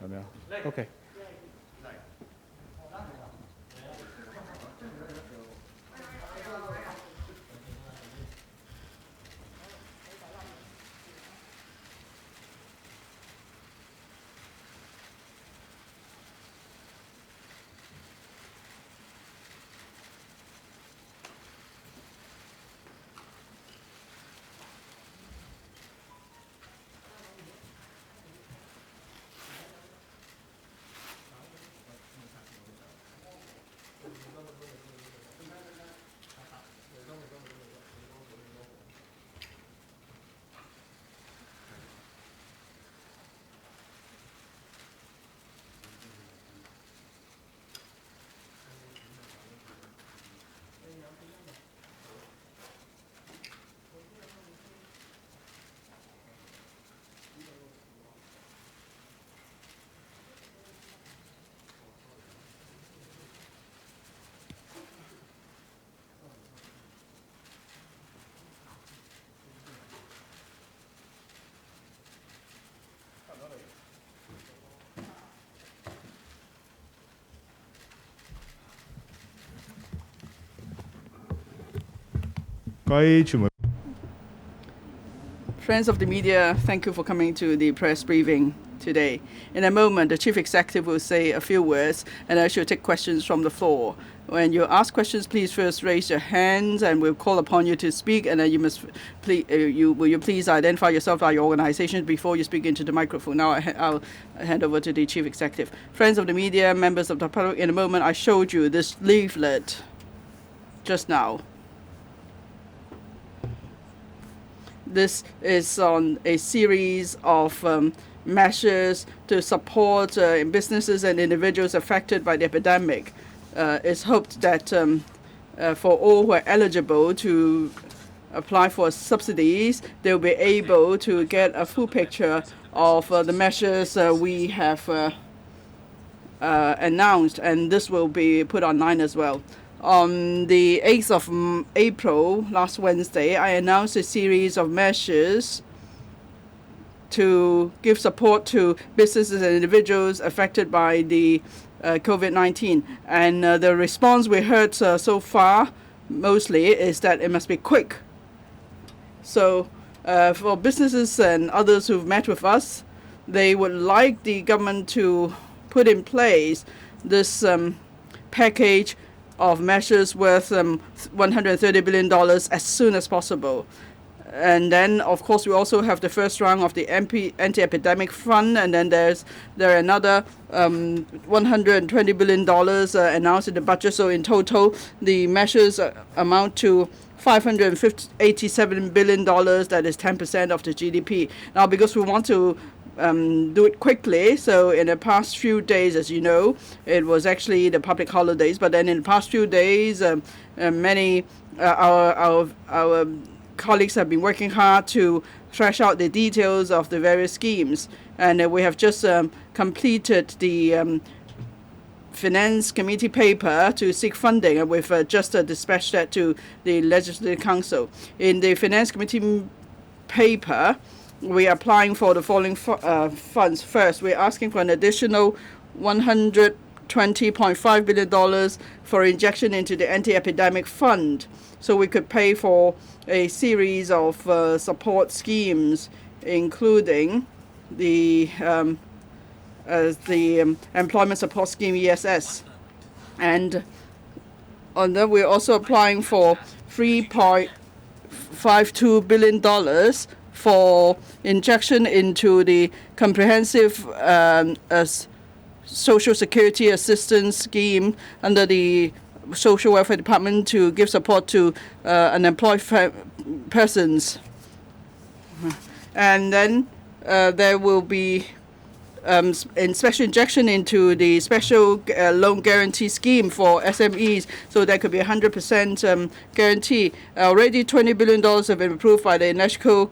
係咪啊 ？OK。各位傳媒 Friends of the media, thank you for coming to the press briefing today. In a moment, the Chief Executive will say a few words, and I shall take questions from the floor. When you ask questions, please first raise your hands, and we'll call upon you to speak. And then you must will you please identify yourself by your organization before you speak into the microphone. Now I'll hand over to the Chief Executive. Friends of the media, members of the public, in a moment, I showed you this leaflet just now. This is on a series of measures to support businesses and individuals affected by the epidemic. It's hoped that for all who are eligible to apply for subsidies, they'll be able to get a full picture of the measures we have announced, and this will be put online as well. On the 8th of April, last Wednesday, I announced a series of measures to give support to businesses and individuals affected by the COVID-19. And the response we heard so far mostly is that it must be quick. So for businesses and others who've met with us, they would like the government to put in place this package of measures worth $130 billion as soon as possible. And then, of course, we also have the first round of the anti-epidemic fund, and then there are another $120 billion announced in the budget. So in total, the measures amount to $587 billion. That is 10% of the GDP. Now, because we want to do it quickly. So in the past few days, as you know, it was actually the public holidays. But then in the past few days, many our colleagues have been working hard to thrash out the details of the various schemes. And we have just completed the Finance Committee paper to seek funding, and we've just dispatched that to the Legislative Council. In the Finance Committee paper, we are applying for the following funds. First, we're asking for an additional $120.5 billion for injection into the anti-epidemic fund, so we could pay for a series of support schemes, including the Employment Support Scheme, ESS. And on that, we're also applying for $3.52 billion for injection into the comprehensive Social Security Assistance Scheme under the Social Welfare Department to give support to unemployed persons. And then there will be special injection into the special loan guarantee scheme for SMEs, so there could be 100% guarantee. Already $20 billion have been approved by the NHK,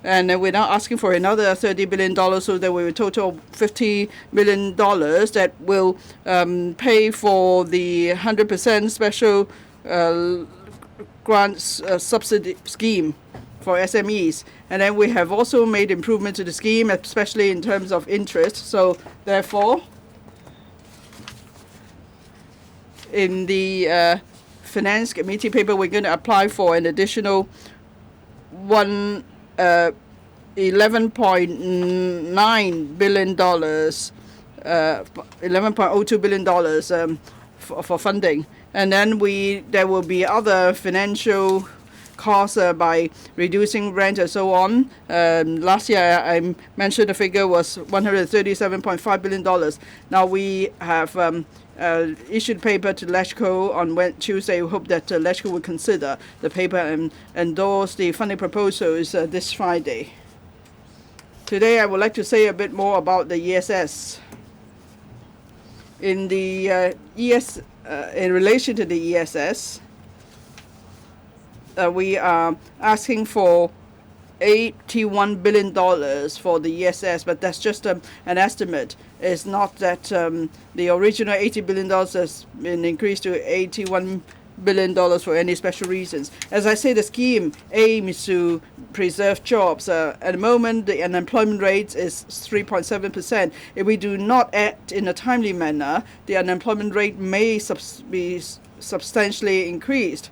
and we're now asking for another $30 billion, so that we will total $50 billion that will pay for the 100% special grants subsidy scheme for SMEs. And then we have also made improvement to the scheme, especially in terms of interest. So therefore, in the Finance Committee paper, we're going to apply for an additional $11.9 billion, $11.02 billion for funding. And then there will be other financial costs by reducing rent and so on. Last year, I mentioned the figure was $137.5 billion. Now we have issued paper to LESCO on Tuesday. We hope that LESCO will consider the paper and endorse the funding proposals this Friday. Today, I would like to say a bit more about the ESS. In the in relation to the ESS, we are asking for $81 billion for the ESS, but that's just an estimate. It's not that the original $80 billion has been increased to $81 billion for any special reasons. As I say, the scheme aims to preserve jobs. At the moment, the unemployment rate is 3.7%. If we do not act in a timely manner, the unemployment rate may be substantially increased.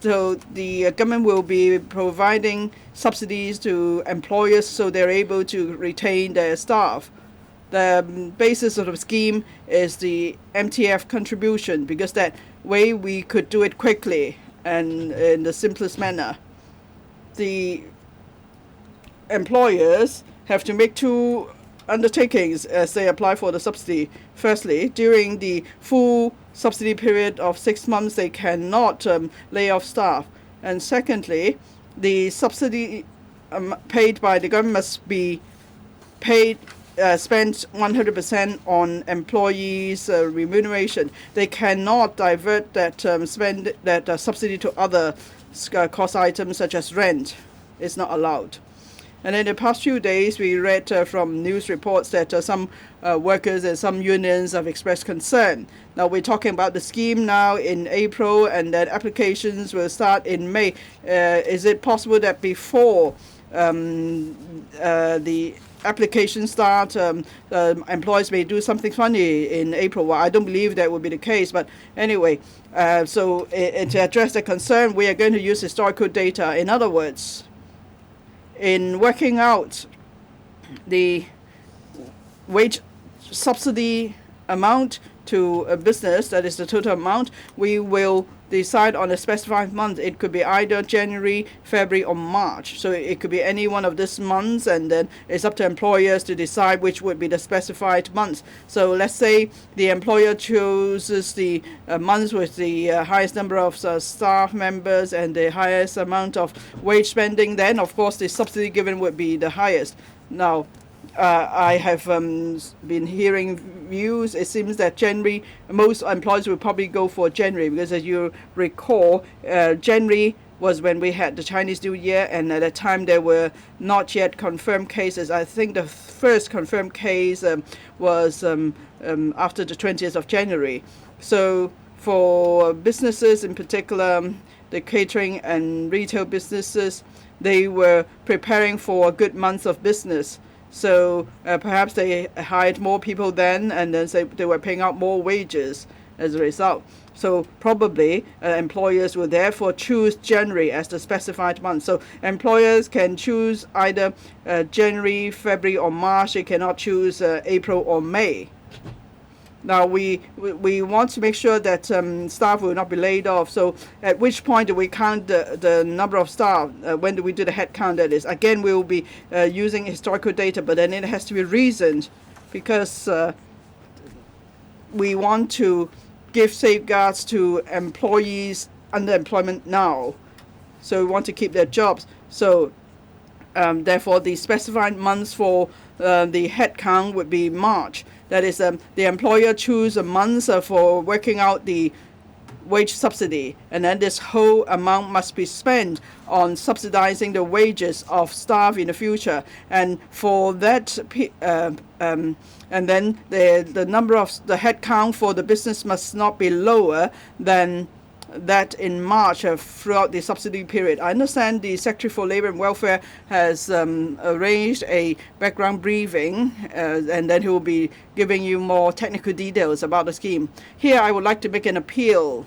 So the government will be providing subsidies to employers so they're able to retain their staff. The basis of the scheme is the MTF contribution, because that way we could do it quickly and in the simplest manner. The employers have to make two undertakings as they apply for the subsidy. Firstly, during the full subsidy period of 6 months, they cannot lay off staff. And secondly, the subsidy paid by the government must be spent 100% on employees' remuneration. They cannot divert that subsidy to other cost items such as rent. It's not allowed. And in the past few days, we read from news reports that some workers and some unions have expressed concern. Now, we're talking about the scheme now in April, and that applications will start in May. Is it possible that before the application start, employers may do something funny in April? Well, I don't believe that would be the case. But anyway, so to address the concern, we are going to use historical data. In other words, in working out the wage subsidy amount to a business, that is the total amount, we will decide on a specified month. It could be either January, February, or March. So it could be any one of these months, and then it's up to employers to decide which would be the specified months. So let's say the employer chooses the months with the highest number of staff members and the highest amount of wage spending, then of course the subsidy given would be the highest. Now, I have been hearing views. It seems that January, most employers will probably go for January, because as you recall, January was when we had the Chinese New Year, and at that time there were not yet confirmed cases. I think the first confirmed case was after the 20th of January. So for businesses in particular, the catering and retail businesses, they were preparing for a good month of business. So perhaps they hired more people then, and then they were paying out more wages as a result. So probably employers will therefore choose January as the specified month. So employers can choose either January, February, or March. They cannot choose April or May. Now, we want to make sure that staff will not be laid off. So at which point do we count the number of staff? When do we do the head count, that is? Again, we will be using historical data, but then it has to be reasoned, because we want to give safeguards to employees under employment now. So we want to keep their jobs. So therefore, the specified months for the head count would be March. That is, the employer choose a month for working out the wage subsidy, and then this whole amount must be spent on subsidizing the wages of staff in the future. And for that, and then the number of the head count for the business must not be lower than that in March throughout the subsidy period. I understand the Secretary for Labour and Welfare has arranged a background briefing, and then he will be giving you more technical details about the scheme. Here I would like to make an appeal.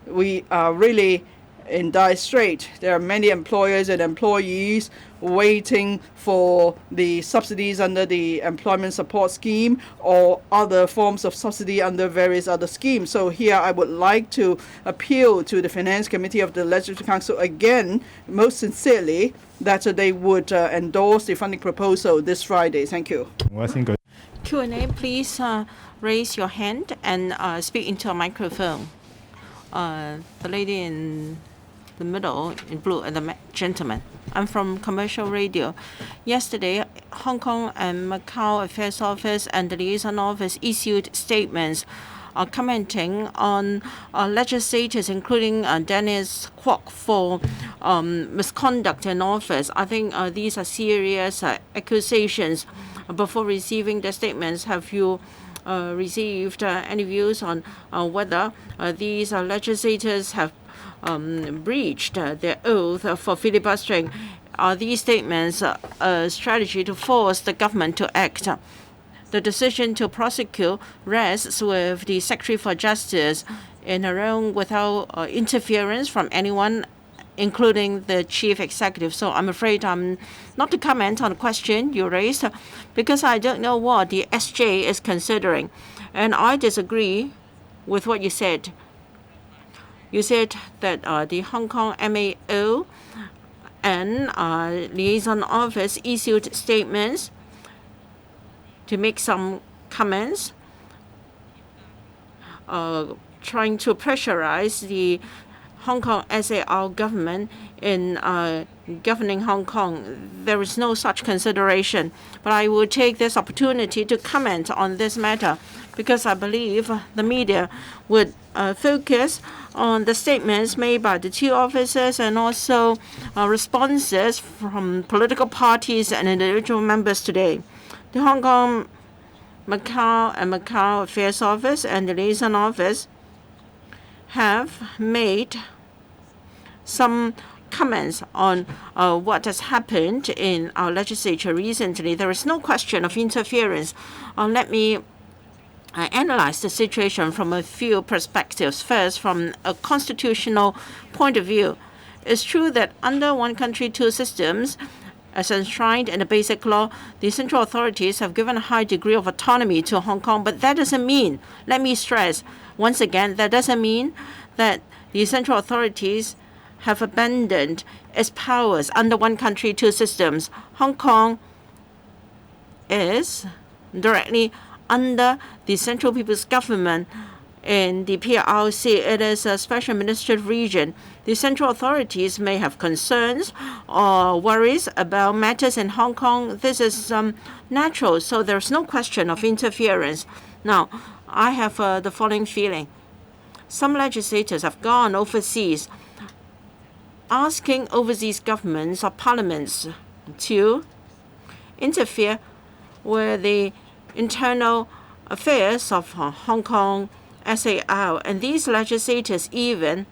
We are really in dire strait. There are many employers and employees waiting for the subsidies under the employment support scheme or other forms of subsidy under various other schemes. So here I would like to appeal to the Finance Committee of the Legislative Council again, most sincerely, that they would endorse the funding proposal this Friday. Thank you. Q&A, please raise your hand and speak into a microphone. The lady in the middle in blue and the gentleman. I'm from Commercial Radio. Yesterday, Hong Kong and Macau Affairs Office and the Liaison Office issued statements commenting on legislators, including Dennis Kwok, for misconduct in office. I think these are serious accusations. Before receiving the statements, have you received any views on whether these legislators have breached their oath for filibustering? Are these statements a strategy to force the government to act? The decision to prosecute rests with the Secretary for Justice in her own without interference from anyone, including the Chief Executive. So I'm afraid I'm not to comment on the question you raised because I don't know what the SJ is considering. And I disagree with what you said. You said that the Hong Kong MAO and Liaison Office issued statements to make some comments, trying to pressurize the Hong Kong SAR government in governing Hong Kong. There is no such consideration. But I will take this opportunity to comment on this matter because I believe the media would focus on the statements made by the two officers and also responses from political parties and individual members today. The Hong Kong, Macau and Macau Affairs Office and the Liaison Office have made some comments on what has happened in our legislature recently. There is no question of interference. Let me analyze the situation from a few perspectives. First, from a constitutional point of view, it's true that under one country, two systems, as enshrined in the Basic Law, the central authorities have given a high degree of autonomy to Hong Kong. But that doesn't mean, let me stress once again, that doesn't mean that the central authorities have abandoned its powers under one country, two systems. Hong Kong is directly under the Central People's Government in the PRC. It is a special administrative region. The central authorities may have concerns or worries about matters in Hong Kong. This is natural, so there's no question of interference. Now, I have the following feeling. Some legislators have gone overseas asking overseas governments or parliaments to interfere with the internal affairs of Hong Kong SAR. And these legislators even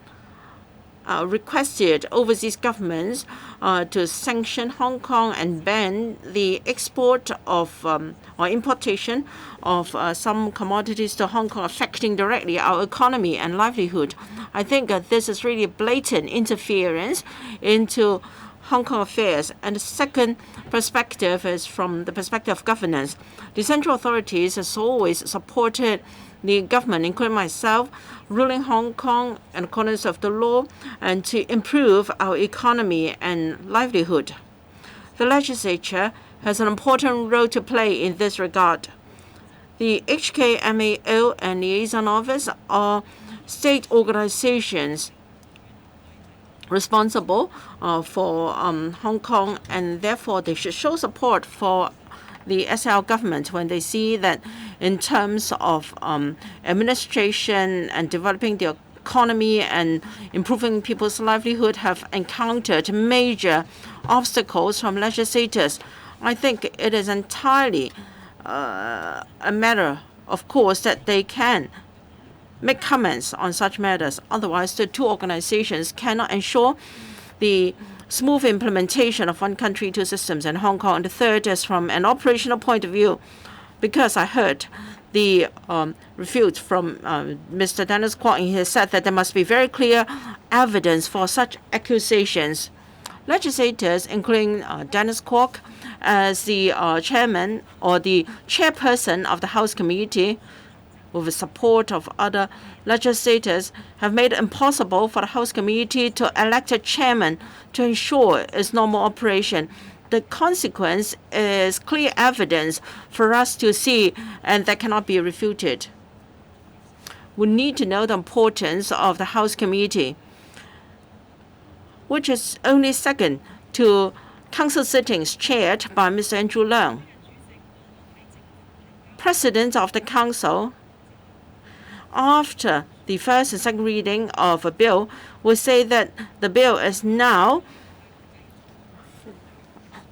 requested overseas governments to sanction Hong Kong and ban the export of or importation of some commodities to Hong Kong, affecting directly our economy and livelihood. I think this is really blatant interference into Hong Kong affairs. And the second perspective is from the perspective of governance. The central authorities has always supported the government, including myself, ruling Hong Kong in accordance of the law and to improve our economy and livelihood. The legislature has an important role to play in this regard. The HKMAO and Liaison Office are state organizations responsible for Hong Kong, and therefore they should show support for the SL government when they see that in terms of administration and developing the economy and improving people's livelihood have encountered major obstacles from legislators. I think it is entirely a matter, of course, that they can make comments on such matters. Otherwise, the two organizations cannot ensure the smooth implementation of one country, two systems in Hong Kong. And the third is from an operational point of view, because I heard the refute from Mr. Dennis Kwok, and he said that there must be very clear evidence for such accusations. Legislators, including Dennis Kwok, as the chairman or the chairperson of the House Committee, with the support of other legislators, have made it impossible for the House Committee to elect a chairman to ensure its normal operation. The consequence is clear evidence for us to see, and that cannot be refuted. We need to know the importance of the House Committee, which is only second to council sittings chaired by Mr. Andrew Leung. President of the council, after the first and second reading of a bill, will say that the bill is now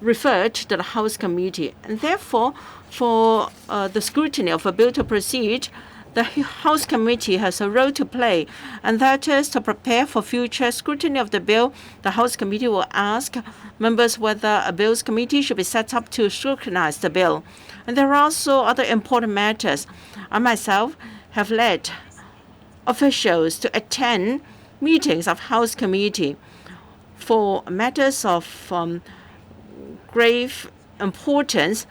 referred to the House Committee. And therefore, for the scrutiny of a bill to proceed, the House Committee has a role to play, and that is to prepare for future scrutiny of the bill. The House Committee will ask members whether a bills committee should be set up to scrutinize the bill. And there are also other important matters. I myself have led officials to attend meetings of House Committee for matters of grave importance.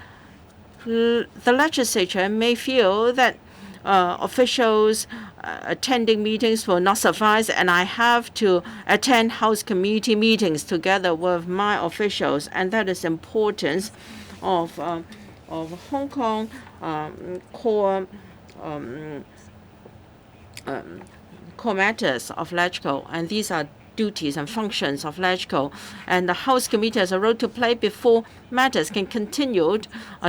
The legislature may feel that officials attending meetings will not suffice, and I have to attend House Committee meetings together with my officials, and that is importance of Hong Kong core matters of LegCo, and these are duties and functions of LegCo, and the House Committee has a role to play before matters can continue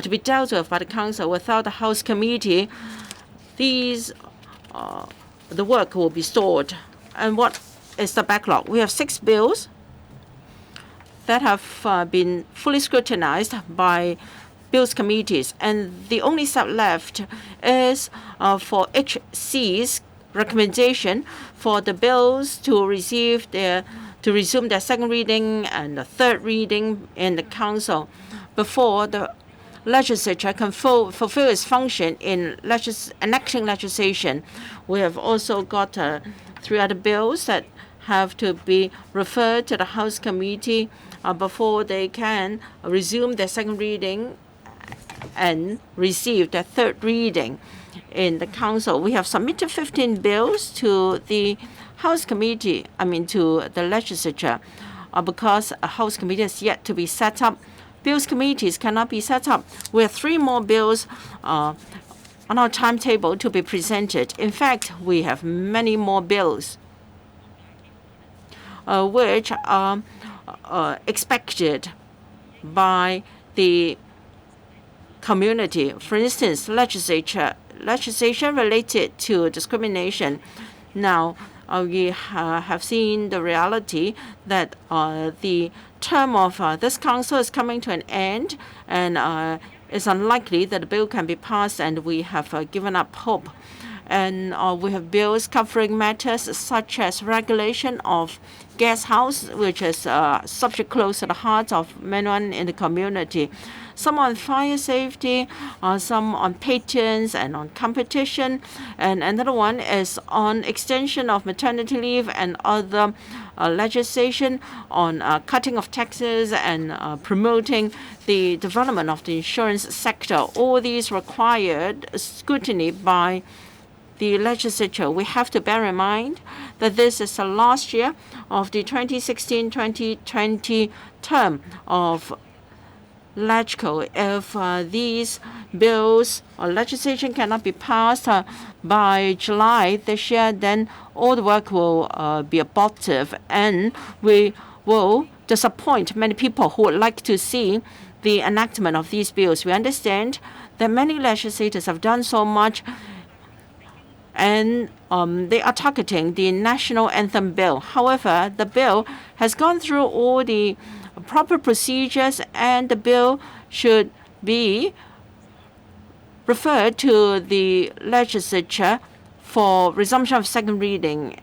to be dealt with by the Council. Without the House Committee, the work will be stalled. And what is the backlog? We have 6 bills that have been fully scrutinized by bills committees, and the only step left is for HC's recommendation for the bills to resume their second reading and the third reading in the Council before the legislature can fulfill its function in enacting legislation. We have also got 3 other bills that have to be referred to the House Committee before they can resume their second reading and receive their third reading in the Council. We have submitted 15 bills to the House Committee, to the legislature, because a House Committee is yet to be set up. Bills committees cannot be set up. We have 3 more bills on our timetable to be presented. In fact, we have many more bills which are expected by the community. For instance, legislation related to discrimination. Now, we have seen the reality that the term of this council is coming to an end, and it's unlikely that the bill can be passed, and we have given up hope. And we have bills covering matters such as regulation of guest house, which is a subject close to the heart of many in the community. Some on fire safety, some on patents and on competition, and another one is on extension of maternity leave and other legislation on cutting of taxes and promoting the development of the insurance sector. All these required scrutiny by the legislature. We have to bear in mind that this is the last year of the 2016-2020 term of LegCo. If these bills or legislation cannot be passed by July this year, then all the work will be abortive, and we will disappoint many people who would like to see the enactment of these bills. We understand that many legislators have done so much, and they are targeting the national anthem bill. However, the bill has gone through all the proper procedures, and the bill should be referred to the legislature For resumption of second reading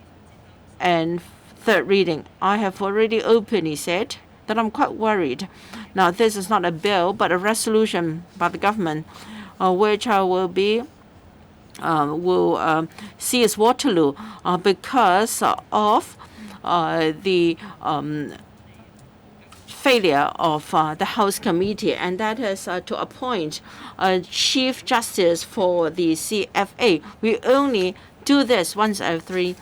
and third reading, I have already openly said that I'm quite worried. Now, this is not a bill, but a resolution by the government, which will see as Waterloo because of the failure of the House Committee, and that is to appoint a Chief Justice for the CFA. We only do this once every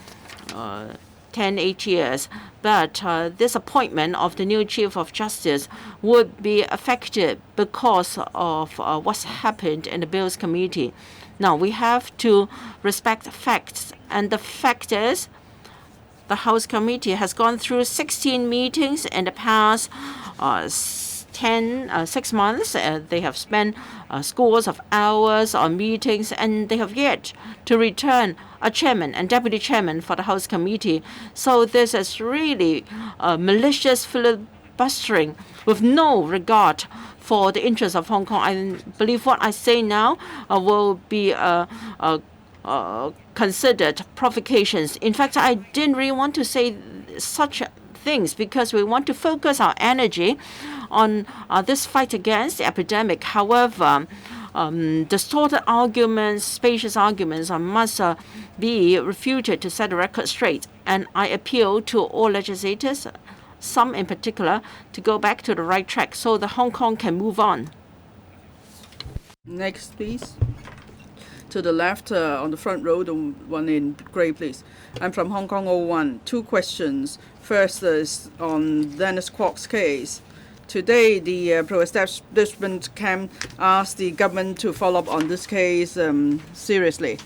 8 years. But this appointment of the new Chief of Justice would be affected because of what's happened in the Bills Committee. Now, we have to respect facts, and the fact is the House Committee has gone through 16 meetings in the past 6 months. They have spent scores of hours on meetings, and they have yet to return a chairman and deputy chairman for the House Committee. So this is really malicious filibustering with no regard for the interests of Hong Kong. I believe what I say now will be considered provocations. In fact, I didn't really want to say such things because we want to focus our energy on this fight against the epidemic. However, distorted arguments, specious arguments must be refuted to set the record straight. And I appeal to all legislators, some in particular, to go back to the right track so that Hong Kong can move on. Next, please. To the left, on the front row, the one in grey, please. I'm from Hong Kong 01. 2 questions. First is on Dennis Kwok's case. Today, the pro-establishment camp asked the government to follow up on this case seriously.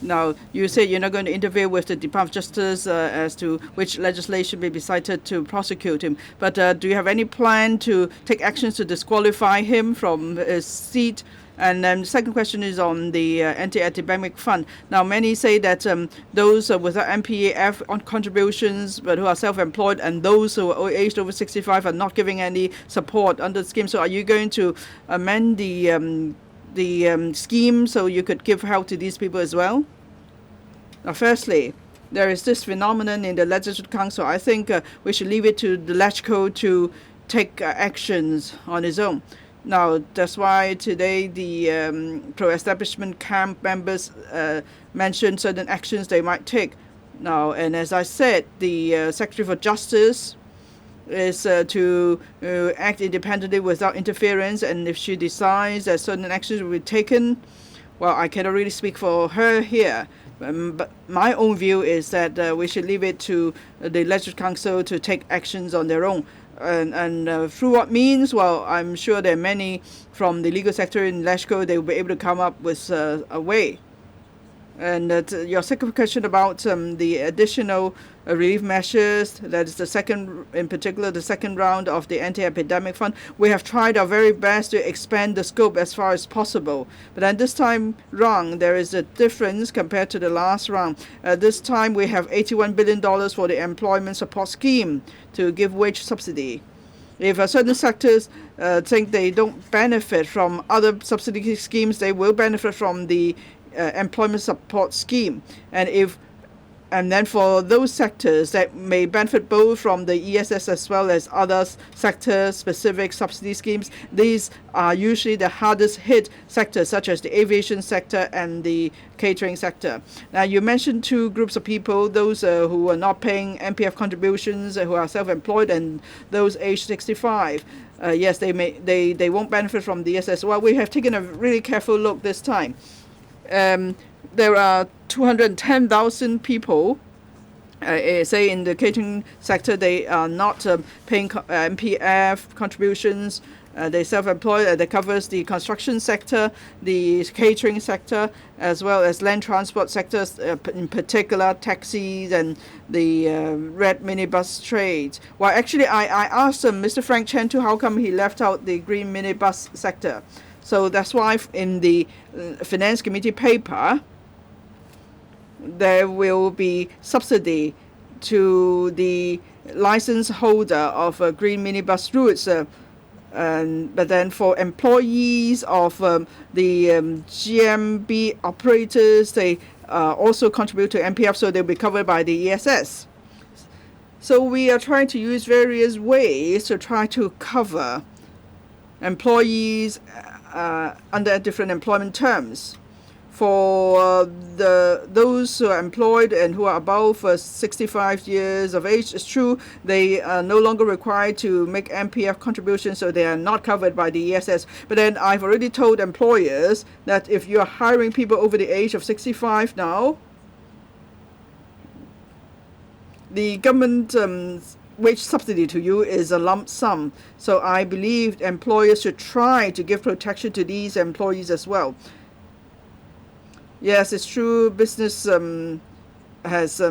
Now, you say you're not going to interfere with the Department of Justice as to which legislation may be cited to prosecute him. But do you have any plan to take actions to disqualify him from his seat? And then the second question is on the anti-epidemic fund. Now, many say that those without MPAF on contributions but who are self-employed and those who are aged over 65 are not giving any support under the scheme. So are you going to amend the scheme so you could give help to these people as well? Now, firstly, there is this phenomenon in the Legislative Council. I think we should leave it to the LegCo to take actions on its own. Now, that's why today the pro-establishment camp members mentioned certain actions they might take. Now, and as I said, the Secretary for Justice is to act independently without interference, and if she decides that certain actions will be taken, well, I cannot really speak for her here. But my own view is that we should leave it to the Legislative Council to take actions on their own. And through what means? Well, I'm sure there are many from the legal sector in LegCo. They will be able to come up with a way. And your second question about the additional relief measures, that is the second, in particular, the second round of the anti-epidemic fund. We have tried our very best to expand the scope as far as possible. But then this time round, there is a difference compared to the last round. This time we have $81 billion for the employment support scheme to give wage subsidy. If certain sectors think they don't benefit from other subsidy schemes, they will benefit from the employment support scheme. And then for those sectors that may benefit both from the ESS as well as other sector-specific subsidy schemes, these are usually the hardest hit sectors, such as the aviation sector and the catering sector. Now, you mentioned 2 groups of people, those who are not paying MPF contributions, who are self-employed, and those aged 65. Yes, they won't benefit from the ESS. Well, we have taken a really careful look this time. There are 210,000 people, say in the catering sector, they are not paying MPF contributions. They self-employed. That covers the construction sector, the catering sector, as well as land transport sectors, in particular taxis and the red minibus trades. Well, actually, I asked Mr. Frank Chen too, how come he left out the green minibus sector. So that's why in the Finance Committee paper, there will be subsidy to the license holder of green minibus routes But then for employees of the GMB operators, they also contribute to MPF, so they'll be covered by the ESS. So we are trying to use various ways to try to cover employees under different employment terms. For those who are employed and who are above 65 years of age, it's true they are no longer required to make MPF contributions, so they are not covered by the ESS. But then I've already told employers that if you are hiring people over the age of 65 now, the government wage subsidy to you is a lump sum. So I believe employers should try to give protection to these employees as well. Yes, it's true. Business has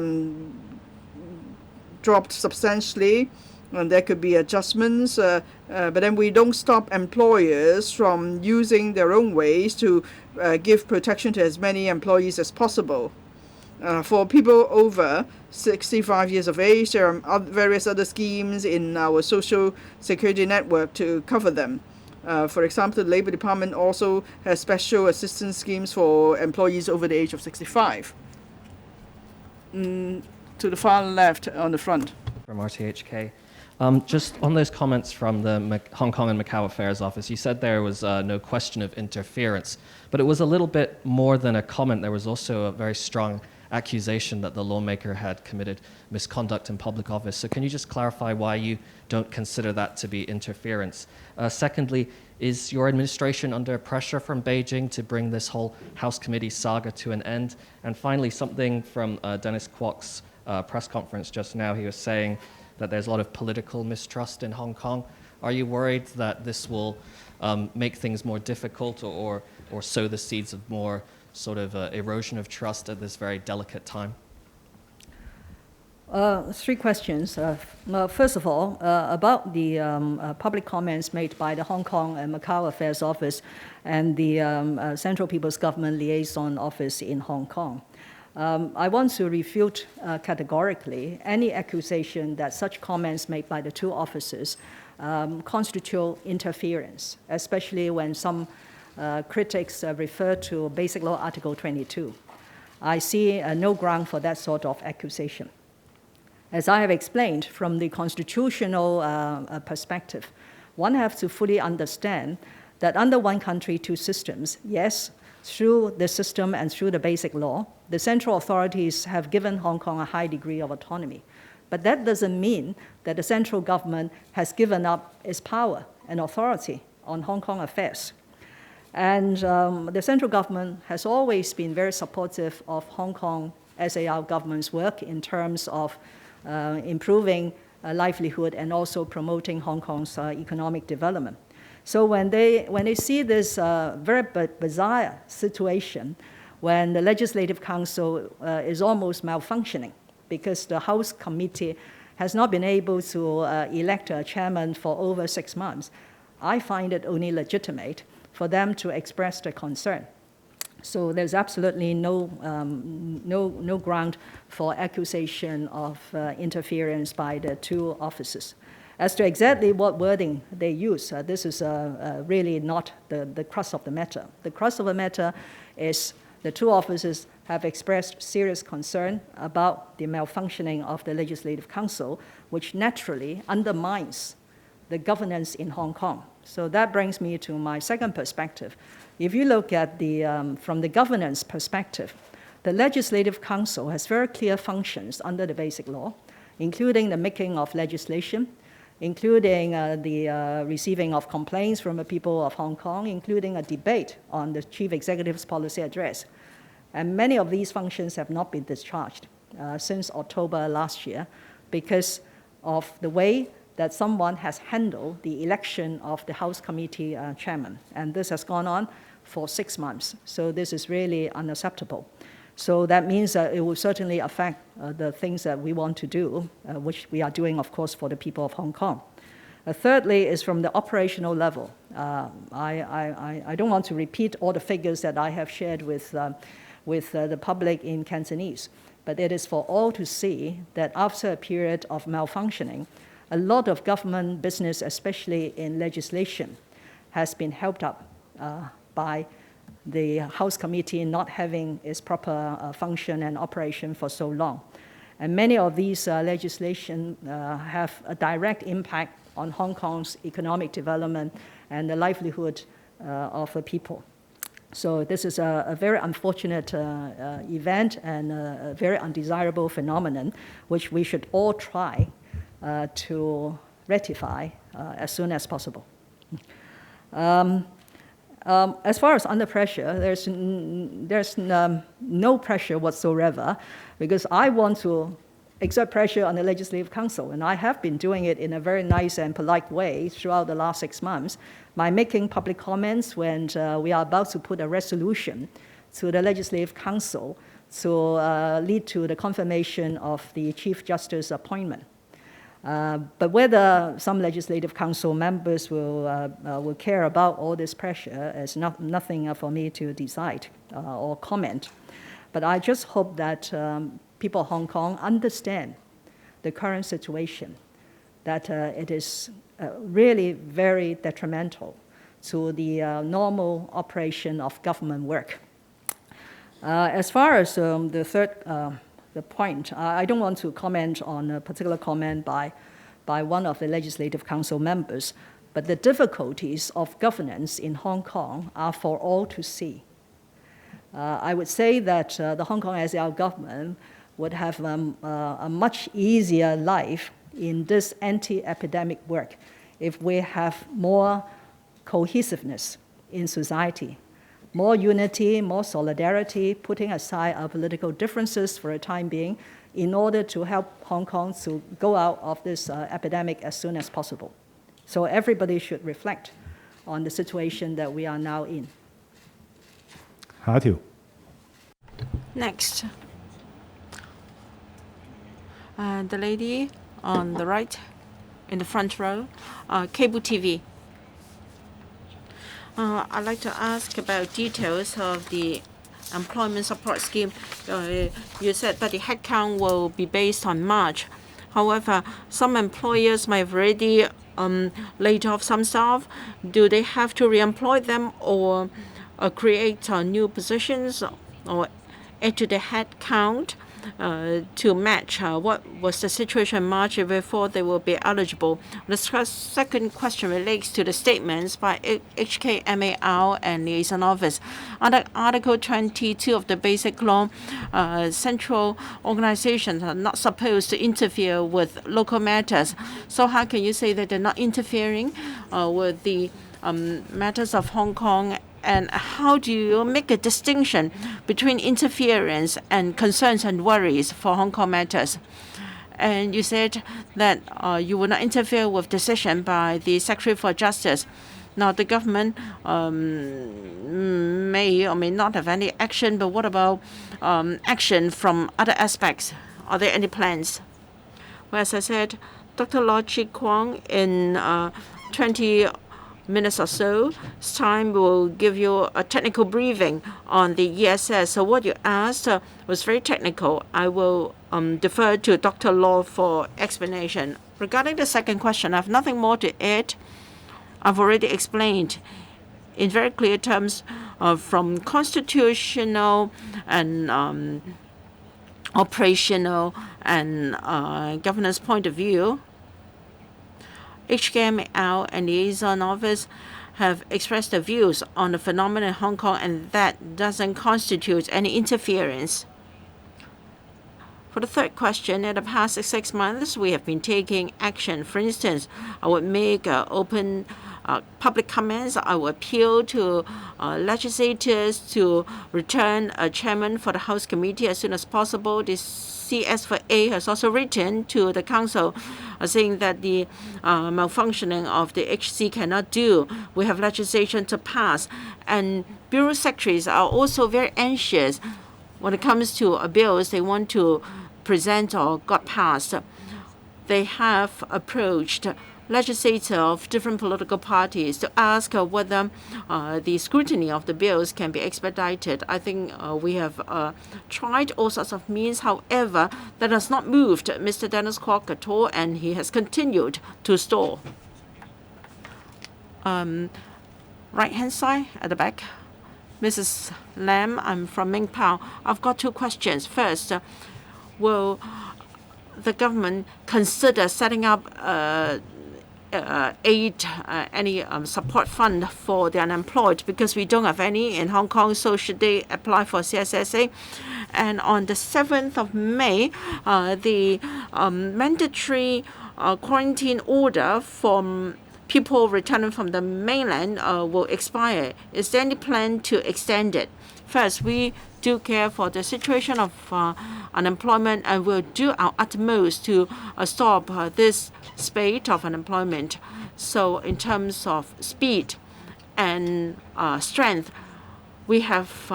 dropped substantially, and there could be adjustments. But then we don't stop employers from using their own ways to give protection to as many employees as possible. For people over 65 years of age, there are various other schemes in our social security network to cover them. For example, the Labour Department also has special assistance schemes for employees over the age of 65. To the far left on the front. From RTHK. Just on those comments from the Hong Kong and Macau Affairs Office, you said there was no question of interference, but it was a little bit more than a comment. There was also a very strong accusation that the lawmaker had committed misconduct in public office. So can you just clarify why you don't consider that to be interference? Secondly, is your administration under pressure from Beijing to bring this whole House Committee saga to an end? And finally, something from Dennis Kwok's press conference just now. He was saying that there's a lot of political mistrust in Hong Kong. Are you worried that this will make things more difficult or sow the seeds of more sort of erosion of trust at this very delicate time? Three questions. First of all, about the public comments made by the Hong Kong and Macau Affairs Office and the Central People's Government Liaison Office in Hong Kong. I want to refute categorically any accusation that such comments made by the two offices constitute interference, especially when some critics refer to Basic Law Article 22. I see no ground for that sort of accusation. As I have explained, from the constitutional perspective, one has to fully understand that under one country, two systems, yes, through the system and through the basic law, the central authorities have given Hong Kong a high degree of autonomy. But that doesn't mean that the central government has given up its power and authority on Hong Kong affairs. And the central government has always been very supportive of Hong Kong SAR government's work in terms of improving livelihood and also promoting Hong Kong's economic development. So when they see this very bizarre situation, when the Legislative Council is almost malfunctioning because the House Committee has not been able to elect a chairman for over 6 months, I find it only legitimate for them to express their concern. So there's absolutely no ground for accusation of interference by the two offices. As to exactly what wording they use, this is really not the crux of the matter. The crux of the matter is the two offices have expressed serious concern about the malfunctioning of the Legislative Council, which naturally undermines the governance in Hong Kong. So that brings me to my second perspective. If you look at from the governance perspective, the Legislative Council has very clear functions under the Basic Law, including the making of legislation, including the receiving of complaints from the people of Hong Kong, including a debate on the Chief Executive's policy address. And many of these functions have not been discharged since October last year because of the way that someone has handled the election of the House Committee chairman. And this has gone on for 6 months. So this is really unacceptable. So that means that it will certainly affect the things that we want to do, which we are doing, of course, for the people of Hong Kong. Thirdly is from the operational level. I don't want to repeat all the figures that I have shared with the public in Cantonese, but it is for all to see that after a period of malfunctioning, a lot of government business, especially in legislation, has been helped up by the House Committee not having its proper function and operation for so long. And many of these legislation have a direct impact on Hong Kong's economic development and the livelihood of the people. So this is a very unfortunate event and a very undesirable phenomenon, which we should all try to rectify as soon as possible. As far as under pressure, there's no pressure whatsoever, because I want to exert pressure on the Legislative Council, and I have been doing it in a very nice and polite way throughout the last 6 months by making public comments when we are about to put a resolution to the Legislative Council to lead to the confirmation of the Chief Justice appointment. But whether some Legislative Council members will care about all this pressure is nothing for me to decide or comment. But I just hope that people of Hong Kong understand the current situation, that it is really very detrimental to the normal operation of government work. As far as the third the point, I don't want to comment on a particular comment by one of the Legislative Council members, but the difficulties of governance in Hong Kong are for all to see. I would say that the Hong Kong SAR government would have a much easier life in this anti-epidemic work if we have more cohesiveness in society, more unity, more solidarity, putting aside our political differences for a time being in order to help Hong Kong to go out of this epidemic as soon as possible. So everybody should reflect on the situation that we are now in. 下一條。 Next. The lady on the right, in the front row, cable TV. I'd like to ask about details of the employment support scheme. You said that the headcount will be based on March. However, some employers might have already laid off some staff. Do they have to re-employ them or create new positions or add to the headcount to match what was the situation in March before they will be eligible? The second question relates to the statements by HKMAR and Liaison Office. Under Article 22 of the Basic Law, central organizations are not supposed to interfere with local matters. So how can you say that they're not interfering with the matters of Hong Kong? And how do you make a distinction between interference and concerns and worries for Hong Kong matters? And you said that you will not interfere with decision by the Secretary for Justice. Now, the government may or may not have any action, but what about action from other aspects? Are there any plans? Well, as I said, Dr. Law Chi Kwong in 20 minutes or so time will give you a technical briefing on the ESS. So what you asked was very technical. I will defer to Dr. Law for explanation. Regarding the second question, I have nothing more to add. I've already explained in very clear terms from constitutional and operational and governance point of view. HKML and Liaison Office have expressed their views on the phenomenon in Hong Kong, and that doesn't constitute any interference. For the third question, in the past 6 months, we have been taking action. For instance, I would make open public comments. I would appeal to legislators to return a chairman for the House Committee as soon as possible. The CS4A has also written to the Council saying that the malfunctioning of the HC cannot do. We have legislation to pass. And Bureau Secretaries are also very anxious when it comes to bills they want to present or got passed. They have approached legislators of different political parties to ask whether the scrutiny of the bills can be expedited. I think we have tried all sorts of means. However, that has not moved Mr. Dennis Kwok at all, and he has continued to stall. Right-hand side at the back. Mrs. Lam, I'm from Mingpao. I've got two questions. First, will the government consider setting up aid, any support fund for the unemployed, because we don't have any in Hong Kong, so should they apply for CSSA? And on the 7th of May, the mandatory quarantine order from people returning from the mainland will expire. Is there any plan to extend it? First, we do care for the situation of unemployment, and we'll do our utmost to stop this spate of unemployment. So in terms of speed and strength, we have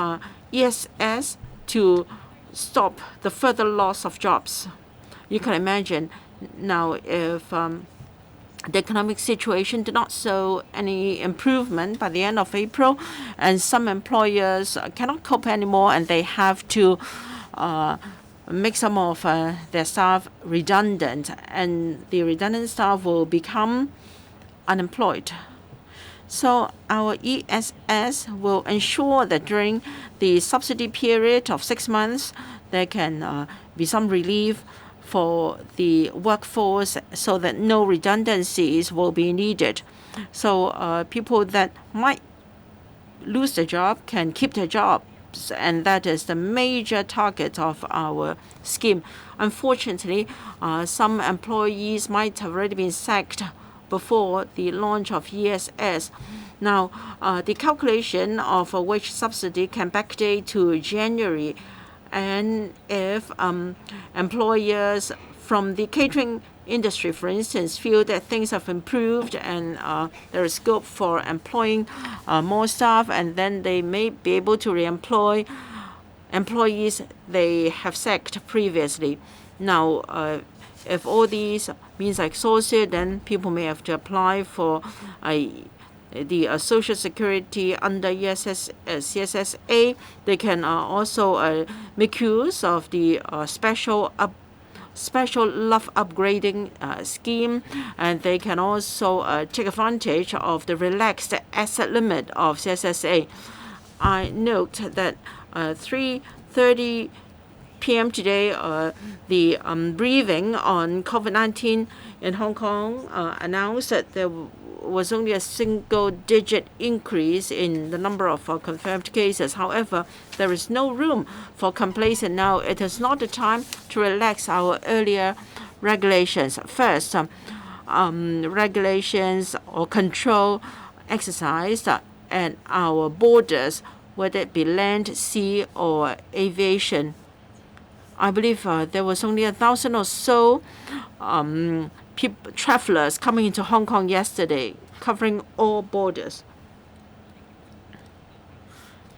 ESS to stop the further loss of jobs. You can imagine now if the economic situation did not show any improvement by the end of April, and some employers cannot cope anymore, and they have to make some of their staff redundant, and the redundant staff will become unemployed. So our ESS will ensure that during the subsidy period of 6 months, there can be some relief for the workforce so that no redundancies will be needed. So people that might lose their job can keep their jobs, and that is the major target of our scheme. Unfortunately, some employees might have already been sacked before the launch of ESS. Now, the calculation of a wage subsidy can backdate to January. And if employers from the catering industry, for instance, feel that things have improved and there is scope for employing more staff, and then they may be able to reemploy employees they have sacked previously. Now, if all these means are exhausted, then people may have to apply for the Social Security under CSSA. They can also make use of the special love upgrading scheme, and they can also take advantage of the relaxed asset limit of CSSA. I note that 3:30 p.m. today, the briefing on COVID-19 in Hong Kong announced that there was only a single-digit increase in the number of confirmed cases. However, there is no room for complacence now. It is not the time to relax our earlier regulations. First, regulations or control exercised at our borders, whether it be land, sea, or aviation. I believe there was only 1,000 or so travelers coming into Hong Kong yesterday, covering all borders.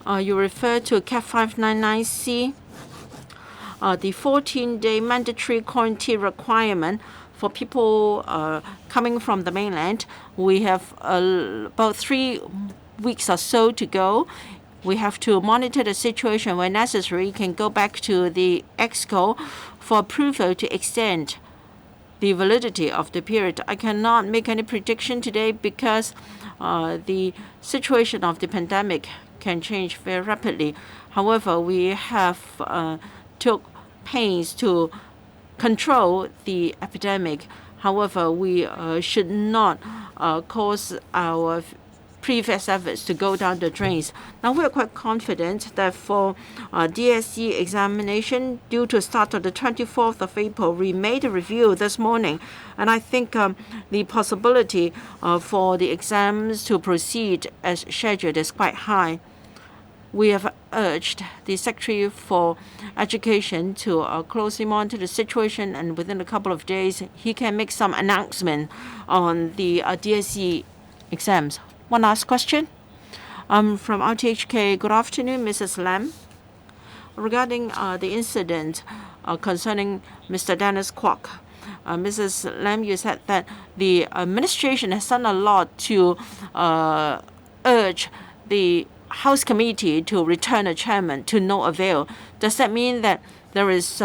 You refer to CAT 599C, the 14-day mandatory quarantine requirement for people coming from the mainland. We have about 3 weeks or so to go. We have to monitor the situation. Where necessary, can go back to the EXCO for approval to extend the validity of the period. I cannot make any prediction today because the situation of the pandemic can change very rapidly. However, we have took pains to control the epidemic. However, we should not cause our previous efforts to go down the drains. Now, we're quite confident that for DSE examination due to start on the 24th of April, we made a review this morning, and I think the possibility for the exams to proceed as scheduled is quite high. We have urged the Secretary for Education to closely monitor the situation, and within a couple of days, he can make some announcement on the DSE exams. One last question. From TMHK. Good afternoon, Mrs. Lam. Regarding the incident concerning Mr. Dennis Kwok, Mrs. Lam, you said that the administration has done a lot to urge the House Committee to return a chairman to no avail. Does that mean that there is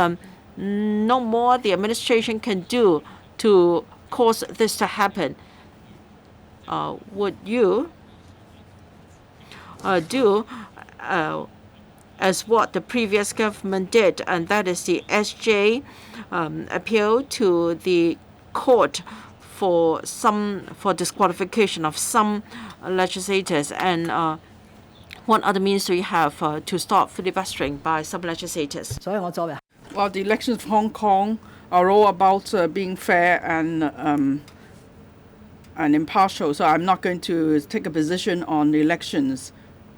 no more the administration can do to cause this to happen? Would you do as what the previous government did, and that is the SJ appeal to the court for disqualification of some legislators, and what other means do you have to stop filibustering by some legislators? 所以我作為 Well, the elections of Hong Kong are all about being fair and impartial. So I'm not going to take a position on the elections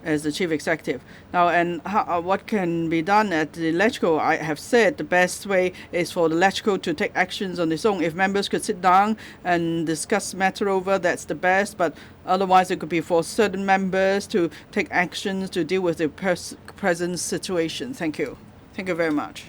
as the chief executive. Now, and what can be done at the LegCo, I have said the best way is for the LegCo to take actions on its own. If members could sit down and discuss matter over, that's the best. But otherwise, it could be for certain members to take actions to deal with the present situation. Thank you. Thank you very much.